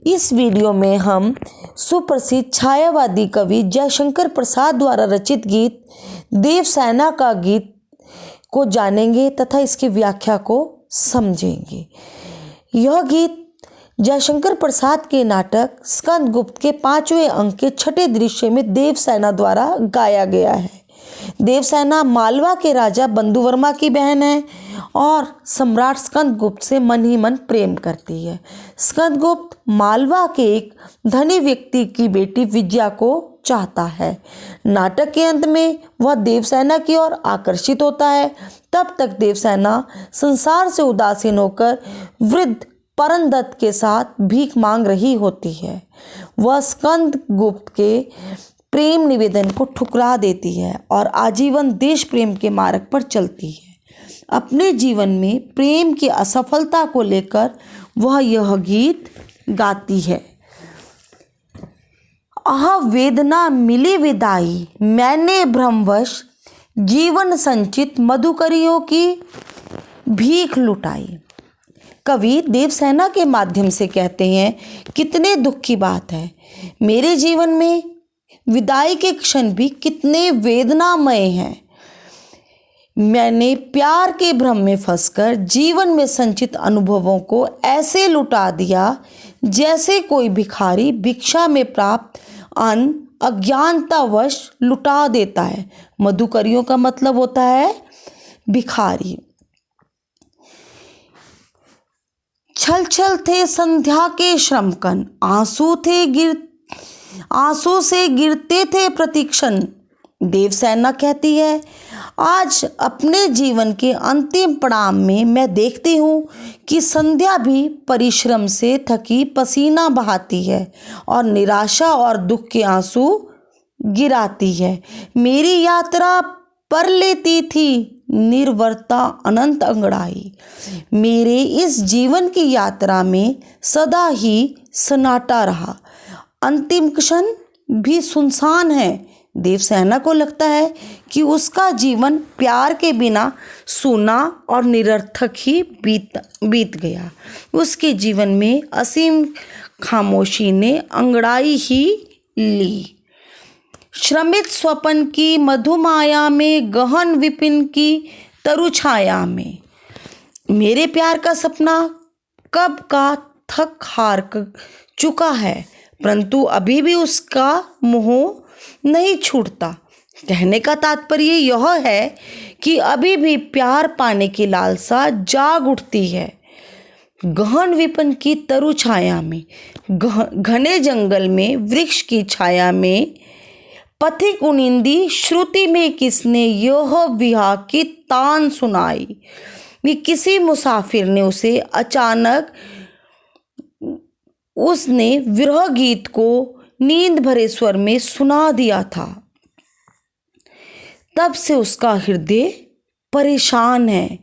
इस वीडियो में हम सुप्रसिद्ध छायावादी कवि जयशंकर प्रसाद द्वारा रचित गीत देवसेना का गीत को जानेंगे तथा इसकी व्याख्या को समझेंगे। यह गीत जयशंकर प्रसाद के नाटक स्कंदगुप्त के 5वें अंक के 6ठे दृश्य में देवसेना द्वारा गाया गया है। देवसेना मालवा के राजा बंधुवर्मा की बहन है और सम्राट स्कंदगुप्त से मन ही मन प्रेम करती है। स्कंदगुप्त मालवा के एक धनी व्यक्ति की बेटी विजया को चाहता है। नाटक के अंत में वह देवसेना की ओर आकर्षित होता है। तब तक देवसेना संसार से उदासीन होकर वृद्ध परनदत्त के साथ भीख मांग रही होती है। वह स्कंदगुप्त के प्रेम निवेदन को ठुकरा देती है और आजीवन देश प्रेम के मार्ग पर चलती है। अपने जीवन में प्रेम की असफलता को लेकर वह यह गीत गाती है। आह वेदना मिली विदाई, मैंने भ्रमवश जीवन संचित मधुकरियों की भीख लुटाई। कवि देवसेना के माध्यम से कहते हैं, कितने दुख की बात है, मेरे जीवन में विदाई के क्षण भी कितने वेदनामय हैं। मैंने प्यार के भ्रम में फंसकर जीवन में संचित अनुभवों को ऐसे लुटा दिया जैसे कोई भिखारी भिक्षा में प्राप्त अन्न अज्ञानतावश लुटा देता है। मधुकरियों का मतलब होता है भिखारी। छल छल थे संध्या के श्रमकन, आंसू से गिरते थे प्रतिक्षण। देवसेना कहती है, आज अपने जीवन के अंतिम पड़ाव में मैं देखती हूँ कि संध्या भी परिश्रम से थकी पसीना बहाती है और निराशा और दुख के आंसू गिराती है। मेरी यात्रा पर लेती थी निर्वरता अनंत अंगड़ाई। मेरे इस जीवन की यात्रा में सदा ही सन्नाटा रहा, अंतिम क्षण भी सुनसान है। देवसेना को लगता है कि उसका जीवन प्यार के बिना सूना और निरर्थक ही बीत गया। उसके जीवन में असीम खामोशी ने अंगड़ाई ही ली। श्रमित स्वपन की मधुमाया में, गहन विपिन की तरु छाया में, मेरे प्यार का सपना कब का थक हार चुका है, परंतु अभी भी उसका मोह नहीं छूटता। कहने का तात्पर्य यह है कि अभी भी प्यार पाने की लालसा जाग उठती है। गहन विपिन की तरु छाया में, घने जंगल में, वृक्ष की छाया में, पथिक उनिंदी श्रुति में किसने यह विहा की तान सुनाई। भी किसी मुसाफिर ने उसे अचानक उसने विरह गीत को नींद भरे स्वर में सुना दिया था। तब से उसका हृदय परेशान है।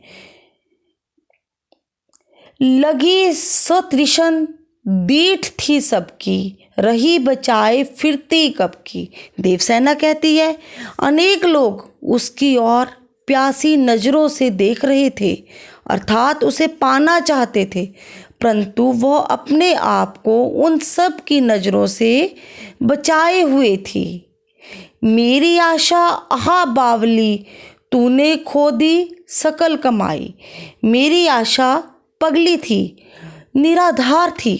लगी सतृषण दीठ थी सबकी, रही बचाए फिरती कब की। देवसेना कहती है, अनेक लोग उसकी ओर प्यासी नजरों से देख रहे थे, अर्थात उसे पाना चाहते थे, परंतु वह अपने आप को उन सब की नजरों से बचाए हुए थी। मेरी आशा आहा बावली, तूने खो दी सकल कमाई। मेरी आशा पगली थी, निराधार थी,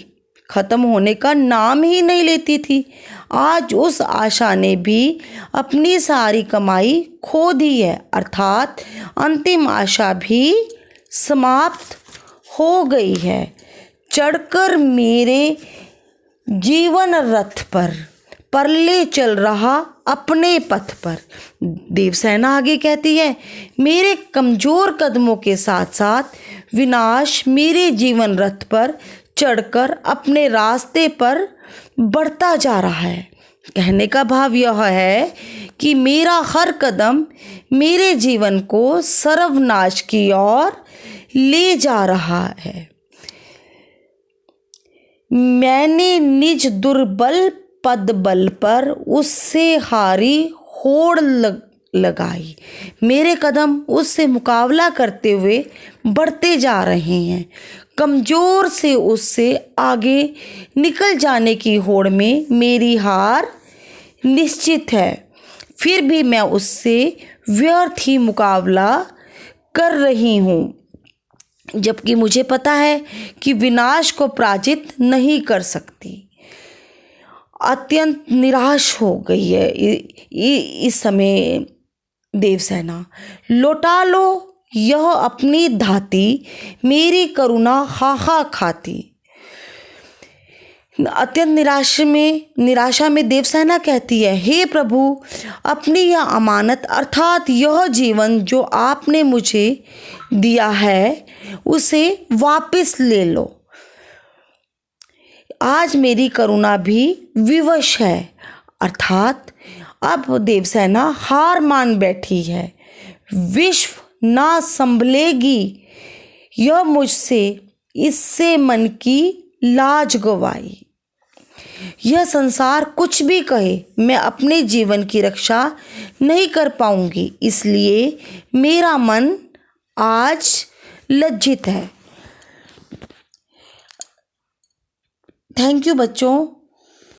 खत्म होने का नाम ही नहीं लेती थी। आज उस आशा ने भी अपनी सारी कमाई खो दी है, अर्थात अंतिम आशा भी समाप्त हो गई है। चढ़कर मेरे जीवन रथ पर ले चल रहा अपने पथ पर। देवसेना आगे कहती है, मेरे कमजोर कदमों के साथ साथ विनाश मेरे जीवन रथ पर चढ़कर अपने रास्ते पर बढ़ता जा रहा है। कहने का भाव यह है कि मेरा हर कदम मेरे जीवन को सर्वनाश की ओर ले जा रहा है। मैंने निज दुर्बल पद बल पर उससे हारी होड़ लगाई। मेरे कदम उससे मुकाबला करते हुए बढ़ते जा रहे हैं। कमज़ोर से उससे आगे निकल जाने की होड़ में मेरी हार निश्चित है। फिर भी मैं उससे व्यर्थ ही मुकाबला कर रही हूँ, जबकि मुझे पता है कि विनाश को पराजित नहीं कर सकती। अत्यंत निराश हो गई है इस समय देवसेना। लौटा लो यह अपनी धाती, मेरी करुणा खाखा खाती। अत्यंत निराशा में देवसेना कहती है, हे प्रभु, अपनी यह अमानत अर्थात यह जीवन जो आपने मुझे दिया है उसे वापस ले लो। आज मेरी करुणा भी विवश है। अर्थात अब देवसेना हार मान बैठी है। विश्व ना संभलेगी यह मुझसे, इससे मन की लाज गवाई। यह संसार कुछ भी कहे, मैं अपने जीवन की रक्षा नहीं कर पाऊंगी, इसलिए मेरा मन आज लज्जित है। थैंक यू बच्चों।